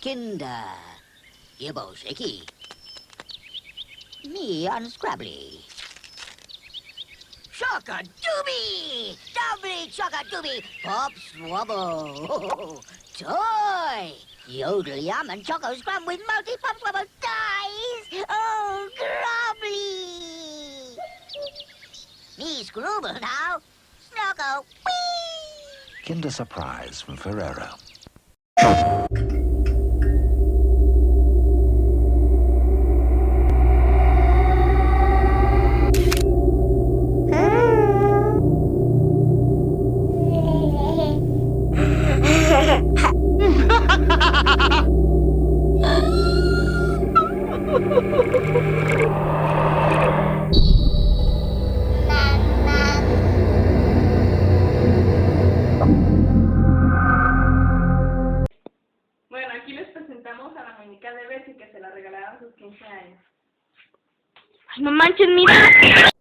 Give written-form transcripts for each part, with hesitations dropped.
Kinder. Gibbo Shaky. Me Unscrabbly. Chock-a-doobie! Doubly chock-a-doobie! Pop Swabble! Toy! Yodel Yum and Choco Scrum with multi-pop swabble dies! Oh, grubbly! Me Scrooble now! Snuggle! Whee! Kinder Surprise from Ferrero. Bueno, aquí les presentamos a la muñeca de Bessie que se la regalaron a sus 15 años. Ay, no manches, mira.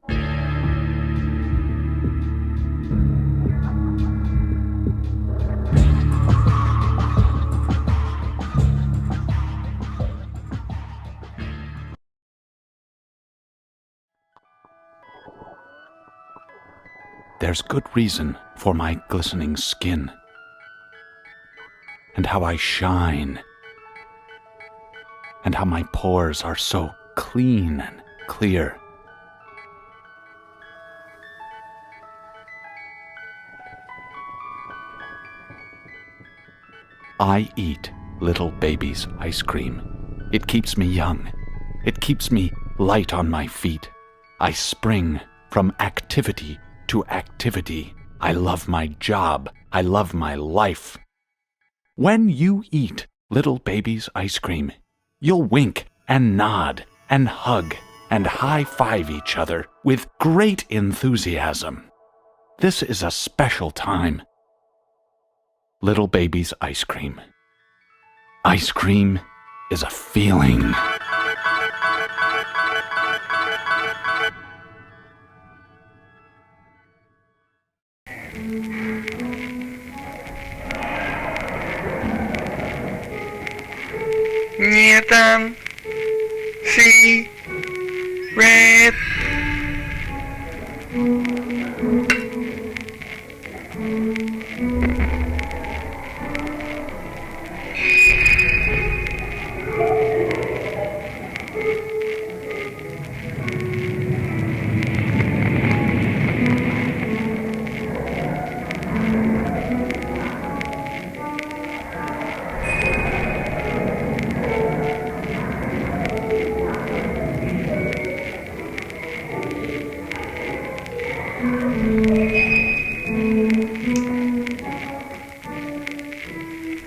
There's good reason for my glistening skin, and how I shine, and how my pores are so clean and clear. I eat little baby's ice cream. It keeps me young. It keeps me light on my feet. I spring from activity to activity. I love my job. I love my life. When you eat little baby's ice cream, you'll wink and nod and hug and high-five each other with great enthusiasm. This is a special time. Little baby's ice cream. Ice cream is a feeling. Newton, C, red.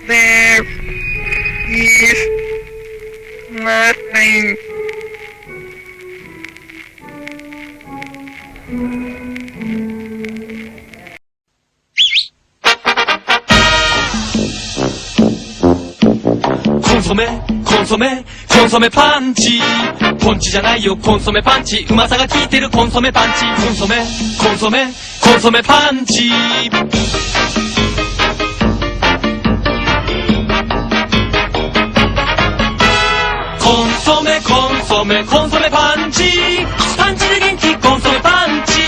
There is nothing.コンソメパンチポンチじゃないよコンソメパンチうまさが効いてるコンソメパンチコンソメパンチコンソメパンチパンチで元気コンソメパンチ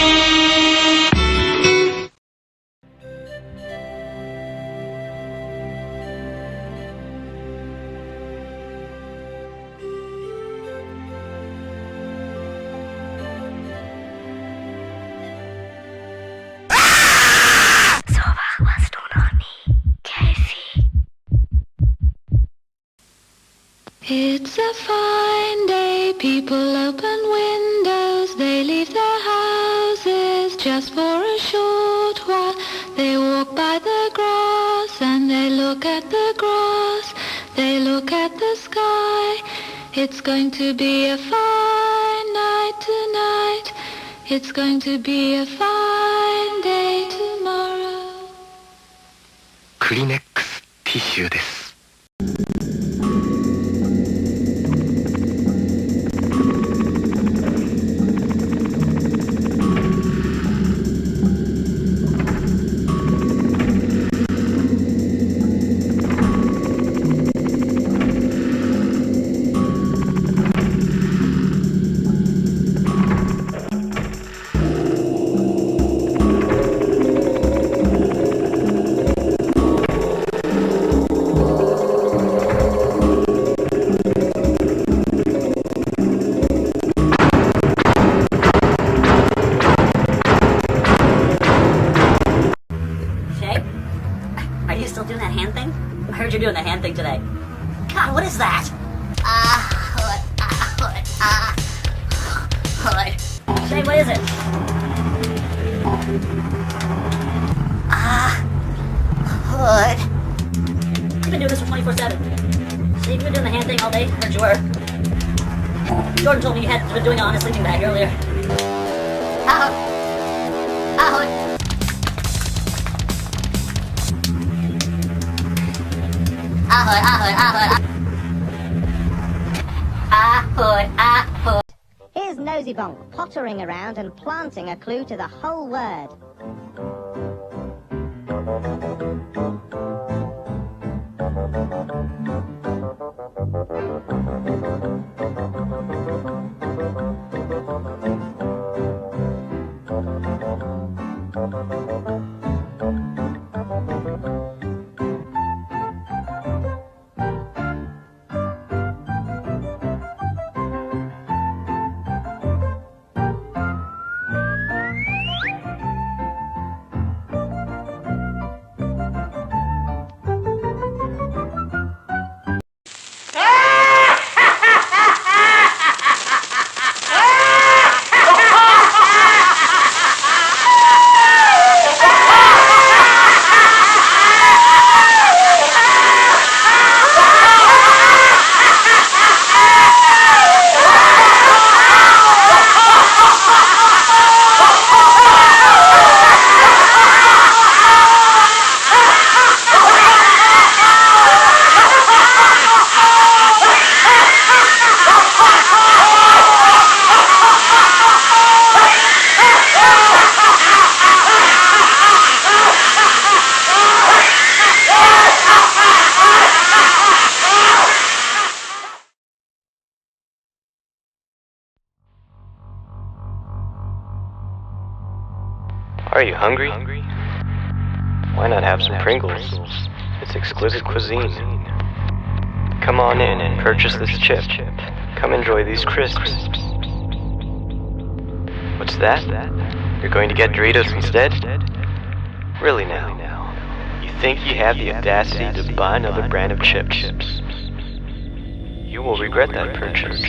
It's a fine day, people open windows, they leave their houses just for a short while. They walk by the grass and they look at the grass, they look at the sky. It's going to be a fine night tonight, it's going to be a fine day tomorrow. クリネックスティッシュです。I heard you're doing the hand thing today. God, what is that? Hood. Shay, what is it? Hood. You've been doing this for 24/7. Steve, you've been doing the hand thing all day? Heard you were. Jordan told me you had been doing it on a sleeping bag earlier. Hood. Ahood. Here's Nosy Bonk pottering around and planting a clue to the whole word. Are you hungry? Why not have some Pringles? It's exquisite cuisine. Come on in and purchase this chip. Come enjoy these crisps. What's that? You're going to get Doritos instead? Really now? You think you have the audacity to buy another brand of chips? You will regret that purchase.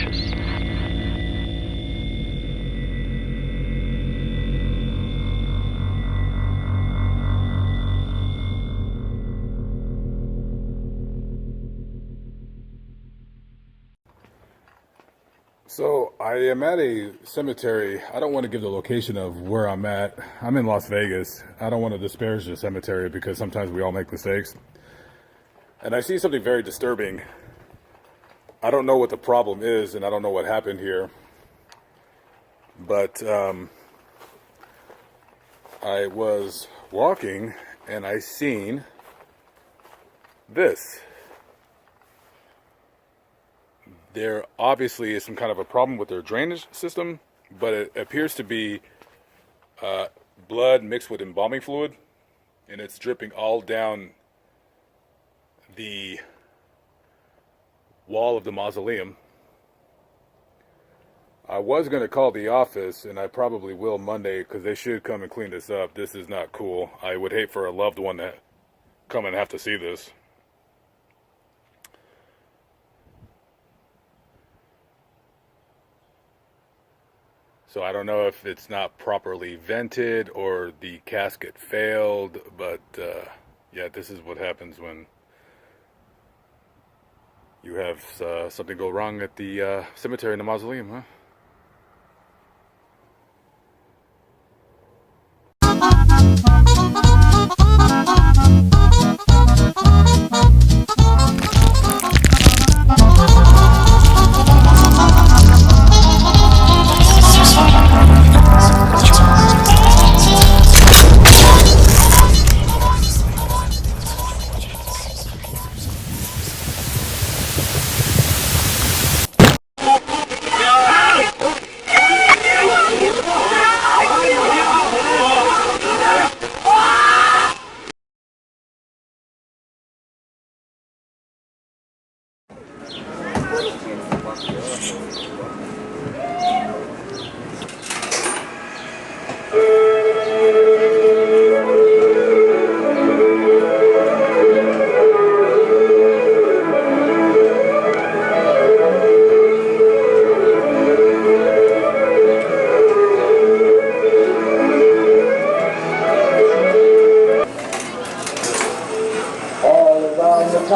So I am at a cemetery. I don't want to give the location of where I'm at. I'm in Las Vegas. I don't want to disparage the cemetery because sometimes we all make mistakes. And I see something very disturbing. I don't know what the problem is, and I don't know what happened here. But I was walking, and I seen this. There obviously is some kind of a problem with their drainage system, but it appears to be blood mixed with embalming fluid, and it's dripping all down the wall of the mausoleum. I was going to call the office, and I probably will Monday, because they should come and clean this up. This is not cool. I would hate for a loved one to come and have to see this. So I don't know if it's not properly vented or the casket failed, but yeah, this is what happens when you have something go wrong at the cemetery in the mausoleum, huh?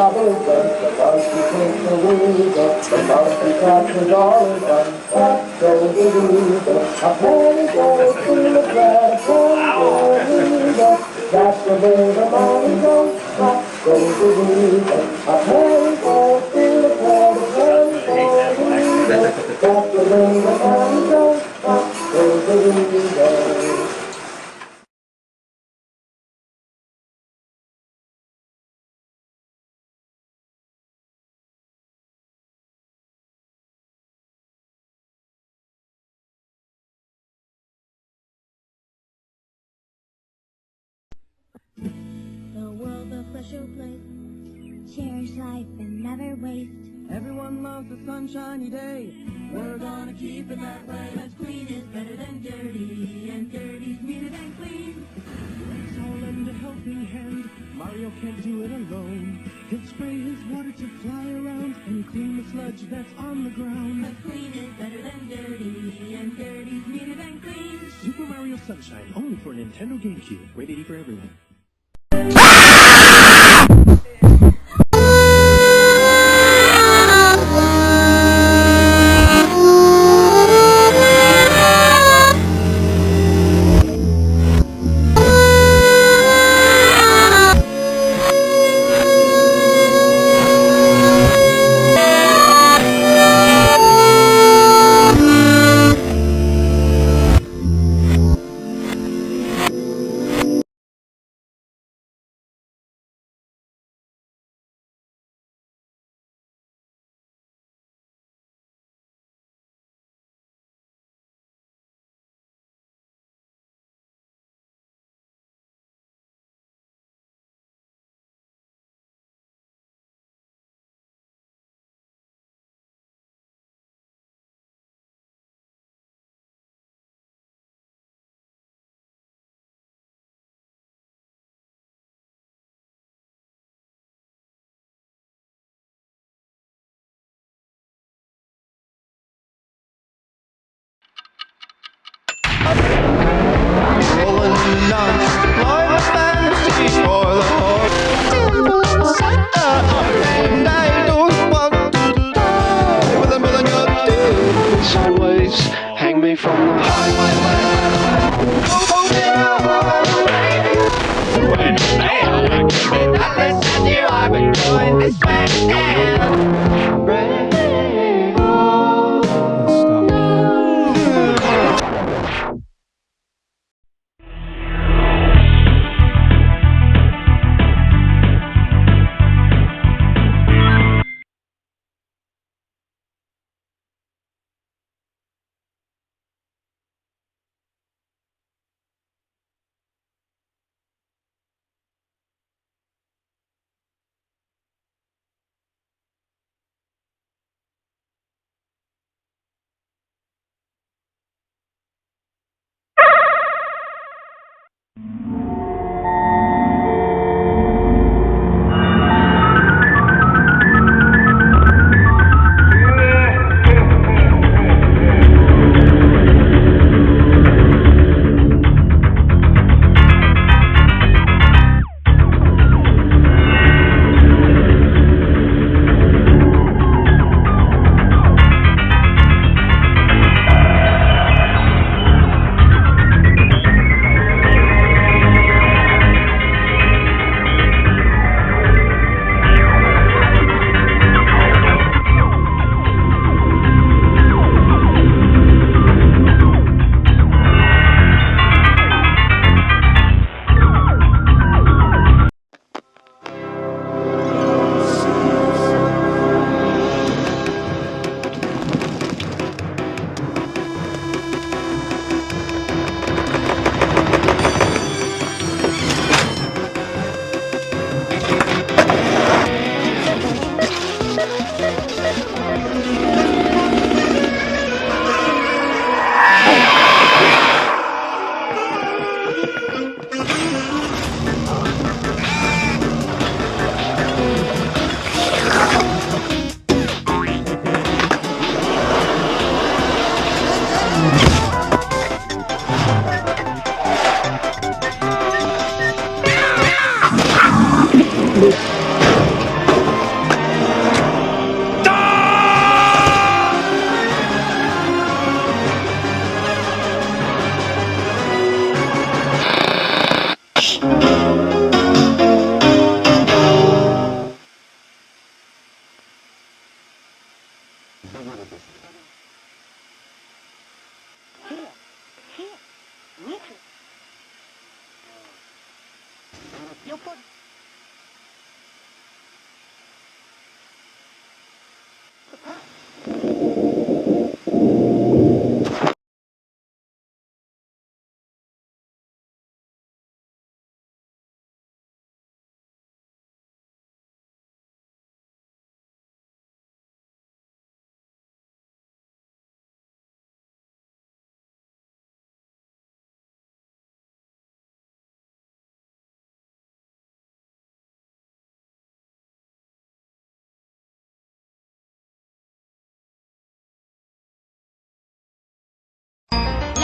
trouble is done. The monkey takes the weasel, the monkey catches all in one. Up goes the weasel, a penny goes to the bread, a penny goes the weasel. That's the way the money goes. Up goes the weasel, a penny goes to the bread, a penny goes the weasel. That's the way the money goes. Up goes the weasel. The world's a special place. Cherish life and never waste. Everyone loves a sunshiny day. We're gonna keep it that way. But clean is better than dirty, and dirty's meaner than clean. Let's all lend a helping hand. Mario can't do it alone. He'll spray his water to fly around and clean the sludge that's on the ground. But clean is better than dirty, and dirty's meaner than clean. Super Mario Sunshine, only for Nintendo GameCube. Rated E for everyone. Always hang me from the highway. When they all give me that listen to you, I've been going this way and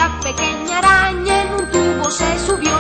la pequeña araña en un tubo se subió.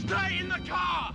Stay in the car!